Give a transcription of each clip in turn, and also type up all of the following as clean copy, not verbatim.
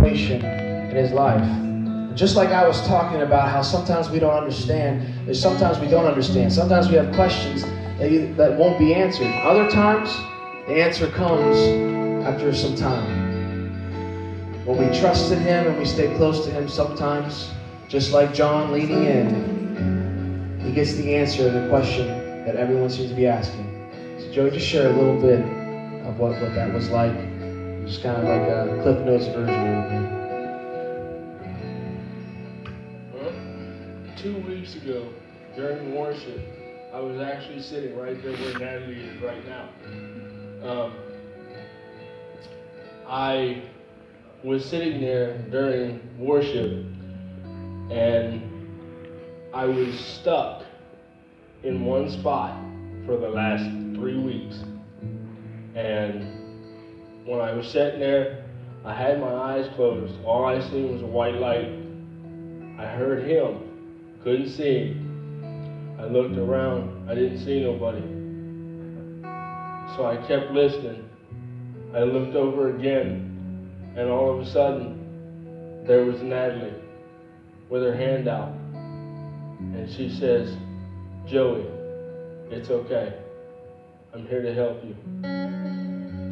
situation in his life. And just like I was talking about how sometimes we don't understand, there's sometimes we don't understand. Sometimes we have questions that won't be answered. Other times, the answer comes after some time. When we trust in him and we stay close to him, sometimes, just like John leaning in, he gets the answer to the question that everyone seems to be asking. So Joey, just share a little bit of what that was like. Just kind of like a Cliff Notes version of it. Well, 2 weeks ago, during worship, I was actually sitting right there where Natalie is right now. I was sitting there during worship, and I was stuck in one spot for the last 3 weeks. And when I was sitting there, I had my eyes closed. All I seen was a white light. I heard him, couldn't see him. I looked around, I didn't see nobody. So I kept listening. I looked over again, and all of a sudden, there was Natalie with her hand out. And she says, "Joey, it's okay. I'm here to help you."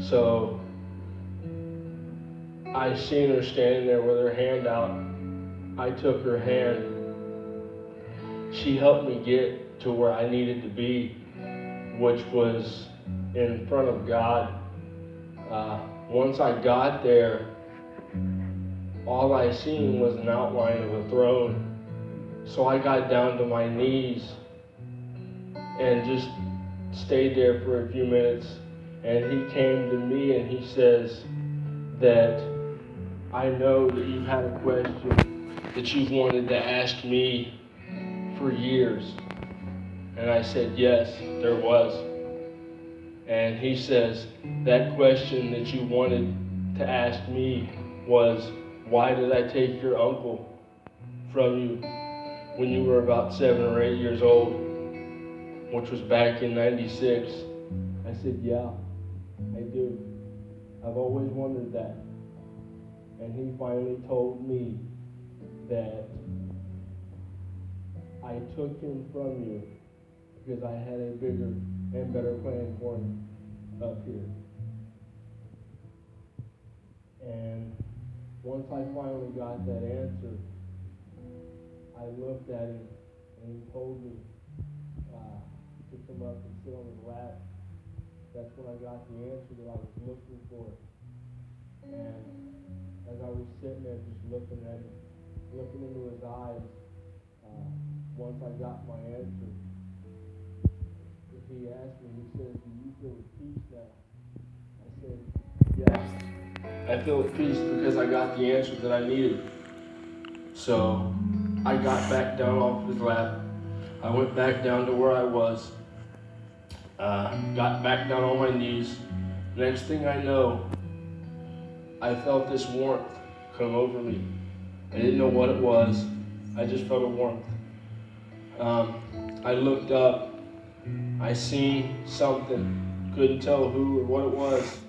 So I seen her standing there with her hand out. I took her hand. She helped me get to where I needed to be, which was in front of God. Once I got there, all I seen was an outline of a throne. So I got down to my knees and just stayed there for a few minutes. And he came to me and he says that, "I know that you've had a question that you've wanted to ask me for years." And I said, "Yes, there was." And he says, "That question that you wanted to ask me was, why did I take your uncle from you when you were about 7 or 8 years old, which was back in '96. I said, "Yeah, I do. I've always wondered that." And he finally told me that I took him from you because I had a bigger and better plan for him up here. And once I finally got that answer, I looked at him and he told me to come up and sit on his lap. That's when I got the answer that I was looking for. And as I was sitting there just looking at him, looking into his eyes, once I got my answer, he asked me, he says, "Do you feel at peace now?" I said, "Yeah, I feel at peace because I got the answer that I needed." So I got back down off his lap. I went back down to where I was, got back down on my knees. Next thing I know, I felt this warmth come over me. I didn't know what it was. I just felt a warmth. I looked up. I seen something. Couldn't tell who or what it was.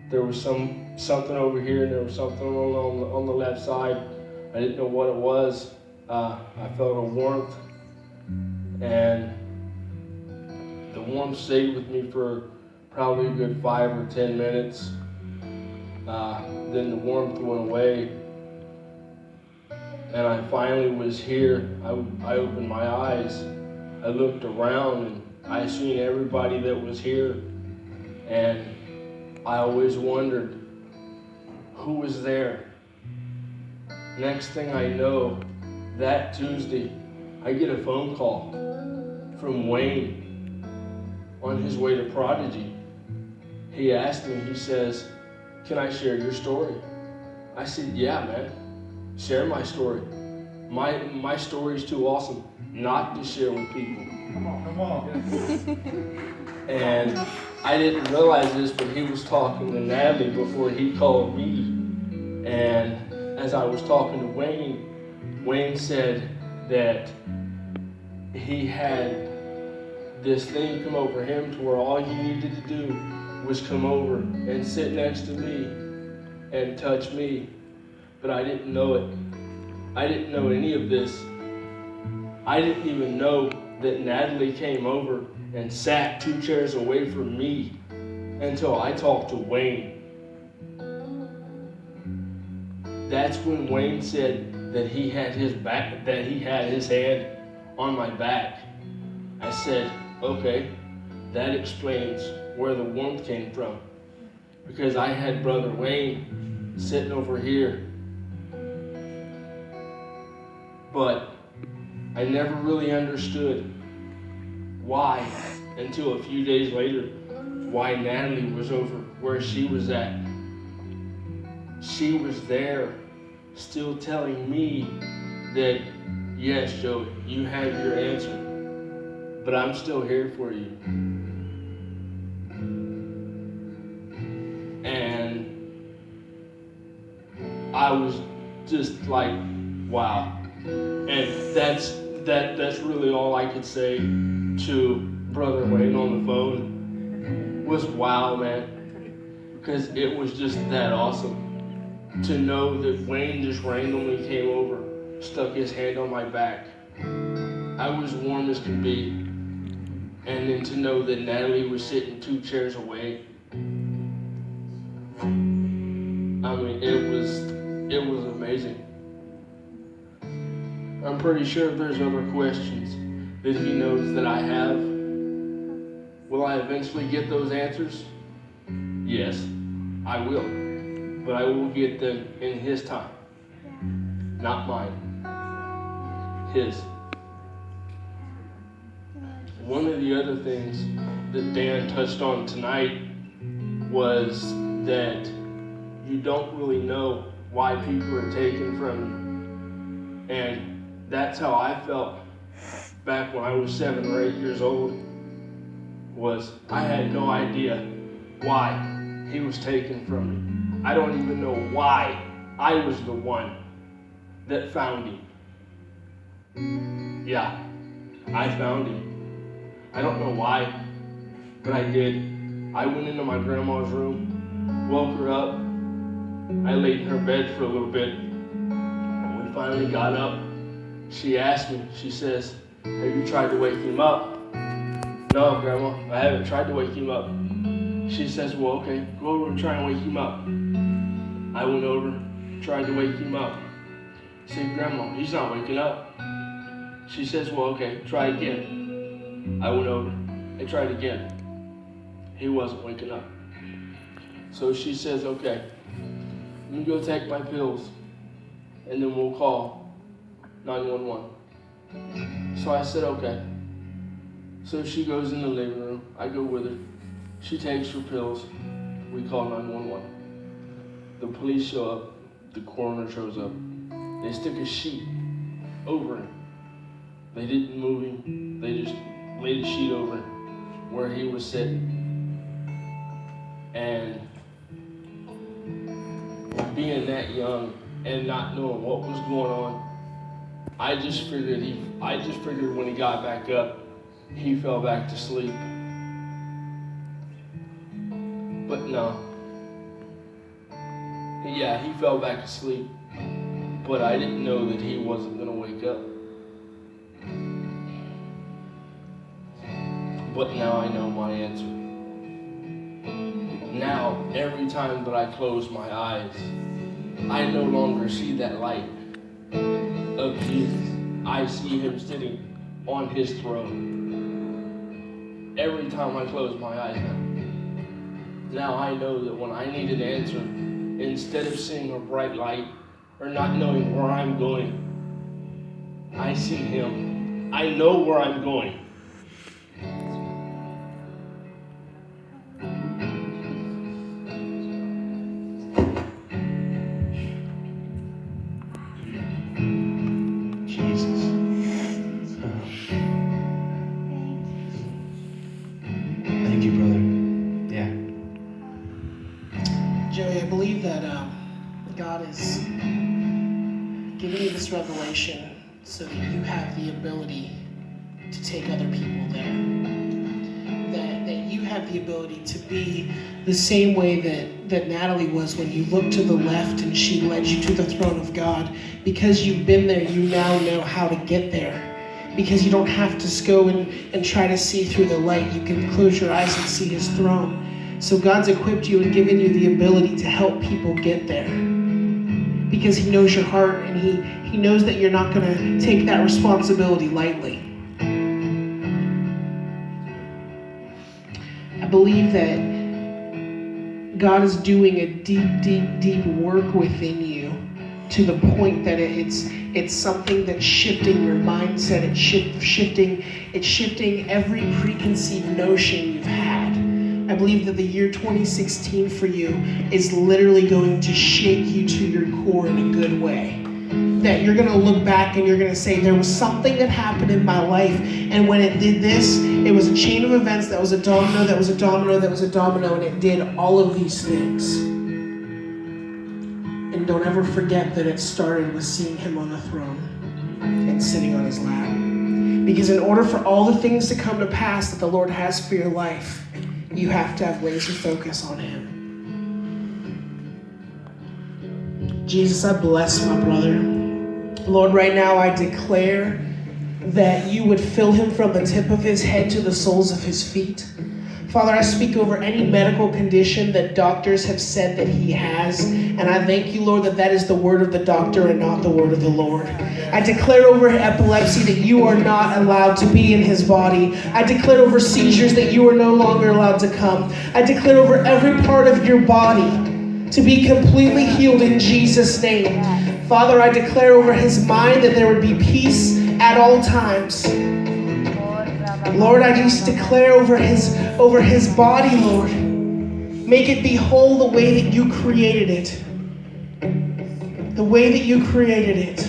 There was something over here, and there was something on the left side. I didn't know what it was. I felt a warmth, and the warmth stayed with me for probably a good 5 or 10 minutes. Then the warmth went away, and I finally was here. I opened my eyes. I looked around, and I seen everybody that was here, and I always wondered who was there. Next thing I know, that Tuesday, I get a phone call from Wayne on his way to Prodigy. He asked me, he says, "Can I share your story?" I said, "Yeah, man, share my story. My story's too awesome not to share with people." Come on. And I didn't realize this, but he was talking to Natalie before he called me. And as I was talking to Wayne, Wayne said that he had this thing come over him to where all he needed to do was come over and sit next to me and touch me, but I didn't know it. I didn't know any of this. I didn't even know that Natalie came over and sat 2 chairs away from me until I talked to Wayne. That's when Wayne said that he had his hand on my back. I said, okay, that explains where the warmth came from. Because I had Brother Wayne sitting over here. But I never really understood why until a few days later, why Natalie was over where she was at. She was there still telling me that, yes, Joey, you have your answer, but I'm still here for you. And I was just like, wow. And that's really all I could say to Brother Wayne on the phone was, wow, man. Because it was just that awesome to know that Wayne just randomly came over, stuck his hand on my back. I was warm as could be. And then to know that Natalie was sitting 2 chairs away. I mean, it was amazing. I'm pretty sure there's other questions that he knows that I have. Will I eventually get those answers? Yes, I will. But I will get them in his time. Not mine. His. One of the other things that Dan touched on tonight was that you don't really know why people are taken from you. And that's how I felt back when I was 7 or 8 years old, was I had no idea why he was taken from me. I don't even know why I was the one that found him. Yeah, I found him. I don't know why, but I did. I went into my grandma's room, woke her up. I laid in her bed for a little bit. When we finally got up, she asked me, she says, have you tried to wake him up? No, Grandma, I haven't tried to wake him up. She says, well, okay, go over and try and wake him up. I went over, tried to wake him up. I said, Grandma, he's not waking up. She says, well, okay, try again. I went over, I tried again. He wasn't waking up. So she says, okay, let me go take my pills, and then we'll call 911. So I said, okay. So she goes in the living room. I go with her. She takes her pills. We call 911. The police show up. The coroner shows up. They stick a sheet over him. They didn't move him. They just laid a sheet over him where he was sitting. And being that young and not knowing what was going on, I just figured when he got back up, he fell back to sleep. But no. Yeah, he fell back to sleep. But I didn't know that he wasn't going to wake up. But now I know my answer. Now, every time that I close my eyes, I no longer see that light of Jesus. I see him sitting on his throne. Every time I close my eyes now I know that when I need an answer, instead of seeing a bright light or not knowing where I'm going, I see him. I know where I'm going. Revelation so that you have the ability to take other people there. That you have have the ability to be the same way that Natalie was when you looked to the left and she led you to the throne of God. Because you've been there, you now know how to get there. Because you don't have to go and try to see through the light. You can close your eyes and see his throne. So God's equipped you and given you the ability to help people get there. Because he knows your heart, and he knows that you're not going to take that responsibility lightly. I believe that God is doing a deep work within you to the point that it's something that's shifting your mindset. It's shifting every preconceived notion you've had. I believe that the year 2016 for you is literally going to shake you to your core in a good way. That you're going to look back and you're going to say, there was something that happened in my life, and when it did this, it was a chain of events that was a domino, that was a domino, that was a domino, and it did all of these things. And don't ever forget that it started with seeing him on the throne and sitting on his lap. Because in order for all the things to come to pass that the Lord has for your life, you have to have laser focus on him. Jesus, I bless my brother. Lord, right now I declare that you would fill him from the tip of his head to the soles of his feet. Father, I speak over any medical condition that doctors have said that he has, and I thank you, Lord, that that is the word of the doctor and not the word of the Lord. I declare over epilepsy that you are not allowed to be in his body. I declare over seizures that you are no longer allowed to come. I declare over every part of your body to be completely healed in Jesus' name. Father, I declare over his mind that there would be peace at all times. Lord, I just declare over his body, Lord. Make it be whole the way that you created it. The way that you created it.